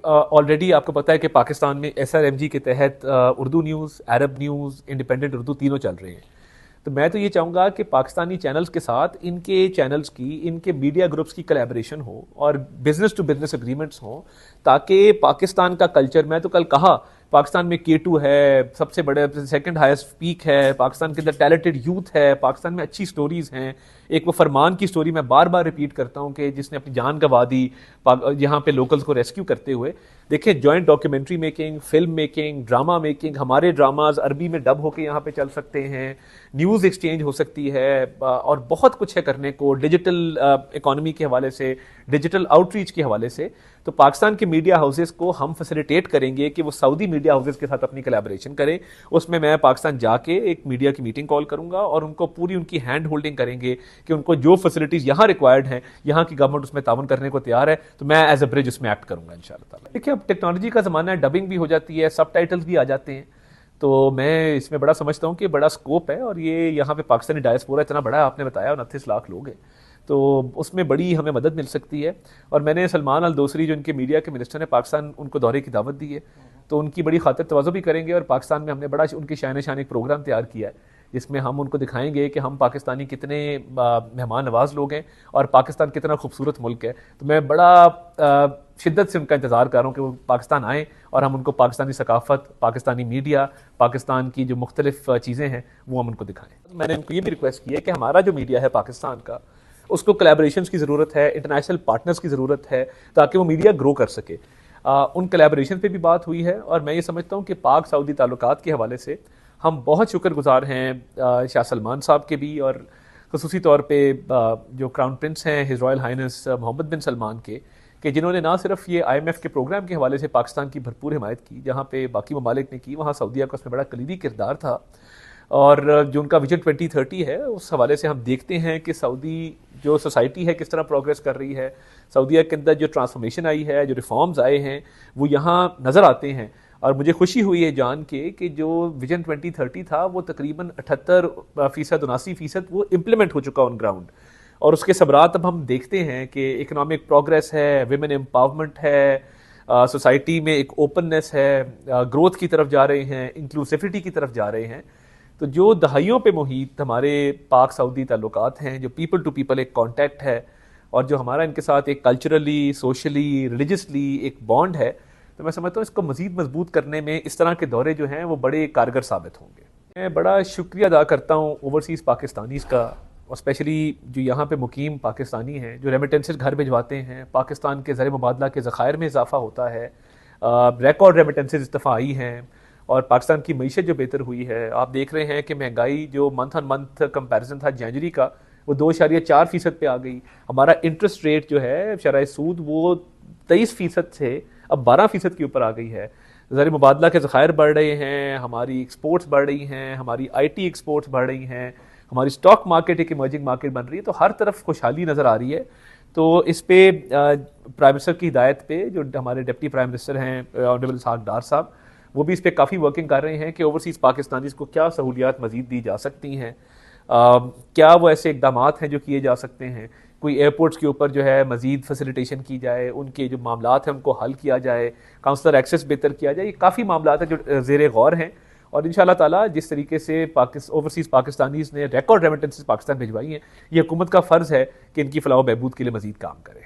Already आपको पता है कि पाकिस्तान में SRMG के तहत उर्दू न्यूज़, अरब न्यूज़, इंडिपेंडेंट उर्दू तीनों चल रहे हैं। तो मैं तो ये चाहूँगा कि पाकिस्तानी चैनल्स के साथ इनके चैनल्स की, इनके मीडिया ग्रुप्स की कोलैबोरेशन हो और बिजनेस टू बिजनेस एग्रीमेंट्स हो, ताकि पाकिस्तान का कल्चर, मैं तो कल कहा पाकिस्तान में K2 है, सबसे बड़े सेकंड हाईएस्ट पीक है, पाकिस्तान के अंदर टैलेंटेड यूथ है, पाकिस्तान में अच्छी स्टोरीज हैं। एक वो फरमान की स्टोरी मैं बार बार रिपीट करता हूँ कि जिसने अपनी जान गंवा दी यहाँ पे लोकल्स को रेस्क्यू करते हुए। देखिए, joint documentary making, film making, drama making, हमारे ड्रामाज अरबी में डब होकर यहाँ पे चल सकते हैं, न्यूज़ एक्सचेंज हो सकती है और बहुत कुछ है करने को, डिजिटल इकोनॉमी के हवाले से, डिजिटल आउटरीच के हवाले से। तो पाकिस्तान के मीडिया हाउसेस को हम फैसिलिटेट करेंगे कि वो सऊदी मीडिया हाउसेस के साथ अपनी कोलैबोरेशन करें। उसमें मैं पाकिस्तान जाके एक मीडिया की मीटिंग कॉल करूंगा और उनको पूरी उनकी हैंड होल्डिंग करेंगे कि उनको जो फैसिलिटीज़ यहाँ रिक्वायर्ड हैं, यहाँ की गवर्नमेंट उसमें ताउन करने को तैयार है, तो मैं एज अ ब्रिज उसमें एक्ट करूंगा इंशाल्लाह। देखिए, अब टेक्नोलॉजी का ज़माना है, डबिंग भी हो जाती है, सब टाइटल्स भी आ जाते हैं, तो मैं इसमें बड़ा समझता हूँ कि बड़ा स्कोप है। और ये यहाँ पे पाकिस्तानी डायस्पोरा इतना बड़ा है, आपने बताया 29 लाख लोग हैं, तो उसमें बड़ी हमें मदद मिल सकती है। और मैंने सलमान अल दोसरी जो इनके मीडिया के मिनिस्टर हैं, पाकिस्तान उनको दौरे की दावत दी है, तो उनकी बड़ी खातिर तवज्जो भी करेंगे। और पाकिस्तान में हमने बड़ा उनकी शान शान एक प्रोग्राम तैयार किया है, जिसमें हम उनको दिखाएंगे कि हम पाकिस्तानी कितने मेहमान नवाज लोग हैं और पाकिस्तान कितना खूबसूरत मुल्क है। तो मैं बड़ा शिद्दत से उनका इंतज़ार कर रहा हूँ कि वो पाकिस्तान आएँ और हम उनको पाकिस्तानी सकाफ़त, पाकिस्तानी मीडिया, पाकिस्तान की जो मुख्तलिफ चीज़ें हैं वो हम उनको दिखाएँ। मैंने उनको ये भी रिक्वेस्ट की है कि हमारा जो मीडिया है पाकिस्तान का, उसको कोलैबोरेशंस की ज़रूरत है, इंटरनेशनल पार्टनर्स की ज़रूरत है, ताकि वो मीडिया ग्रो कर सके। उन कोलैबोरेशन पे भी बात हुई है और मैं ये समझता हूँ कि पाक सऊदी ताल्लुकात के हवाले से हम बहुत शुक्रगुजार हैं शाह सलमान साहब के भी, और ख़ुसूसी तौर पे जो क्राउन प्रिंस हैं हिज रॉयल हाइनेस मोहम्मद बिन सलमान के, कि जिन्होंने ना सिर्फ ये IMF के प्रोग्राम के हवाले से पाकिस्तान की भरपूर हिमायत की, जहाँ पे बाकी ममालिक ने की, वहाँ सऊदीया का उसमें बड़ा कलीदी किरदार था। और जो उनका विजन 2030 है, उस हवाले से हम देखते हैं कि सऊदी जो सोसाइटी है किस तरह प्रोग्रेस कर रही है, सऊदीया के अंदर जो ट्रांसफॉर्मेशन आई है, जो रिफॉर्म्स आए हैं, वो यहाँ नज़र आते हैं। और मुझे खुशी हुई है जान के कि जो विजन 2030 था वो तकरीबन 78% 79% वो इम्प्लीमेंट हो चुका ऑन ग्राउंड। और उसके सबरात अब हम देखते हैं कि इकोनॉमिक प्रोग्रेस है, विमेन एम्पावरमेंट है, सोसाइटी में एक ओपननेस है, ग्रोथ की तरफ जा रहे हैं, इंक्लूसिविटी की तरफ जा रहे हैं। तो जो दहाइयों पे मुहित हमारे पाक सऊदी ताल्लुकात हैं, जो पीपल टू पीपल एक कांटेक्ट है और जो हमारा इनके साथ एक कल्चरली, सोशली, रिलीजियसली एक बॉन्ड है, तो मैं समझता हूँ इसको मज़ीद मजबूत करने में इस तरह के दौरे जो हैं वो बड़े कारगर साबित होंगे। मैं बड़ा शुक्रिया अदा करता हूँ ओवरसीज़ पाकिस्तानीज़ का, और स्पेशली जो यहाँ पे मुकीम पाकिस्तानी हैं जो रेमिटेंसेस घर भिजवाते हैं, पाकिस्तान के ज़र मुबादला के ज़खायर में इजाफा होता है, रिकॉर्ड रेमिटेंसेस इस दफ़ा आई हैं और पाकिस्तान की मईशत जो बेहतर हुई है। आप देख रहे हैं कि महंगाई जो मंथ ऑन मंथ कंपैरिजन था जनवरी का, वो 2.4% पे आ गई। हमारा इंटरेस्ट रेट जो है शरह सूद वो 23% से अब 12% के ऊपर आ गई है। ज़र मुबादला के ज़खायर बढ़ रहे हैं, हमारी एक्सपोर्ट्स बढ़ रही हैं, हमारी IT एक्सपोर्ट्स बढ़ रही हैं, हमारी स्टॉक मार्केट एक इमर्जिंग मार्केट बन रही है। तो हर तरफ खुशहाली नज़र आ रही है। तो इस पे प्राइम मिनिस्टर की हिदायत पे जो हमारे डिप्टी प्राइम मिनिस्टर हैं ऑनरेबल इसहाक डार साहब, वो भी इस पर काफ़ी वर्किंग कर रहे हैं कि ओवरसीज़ पाकिस्तानीज़ को क्या सहूलियात मज़ीद दी जा सकती हैं, क्या वो ऐसे इकदाम हैं जो किए जा सकते हैं। कोई एयरपोर्ट्स के ऊपर जो है मज़ीद फैसिलिटेशन की जाए, उनके जो मामलात हैं उनको हल किया जाए, काउंसलर एक्सेस बेहतर किया जाए। ये काफ़ी मामलात हैं जो ज़ेर गौर हैं। और इंशाल्लाह ताला जिस तरीके से ओवरसीज़ पाकिस्तानीज़ ने रिकॉर्ड रेमिटेंसेस पाकिस्तान भिजवाई हैं, ये हुकूमत का फ़र्ज़ है कि इनकी फ़लाह व बहबूद के लिए मज़ीद काम करें।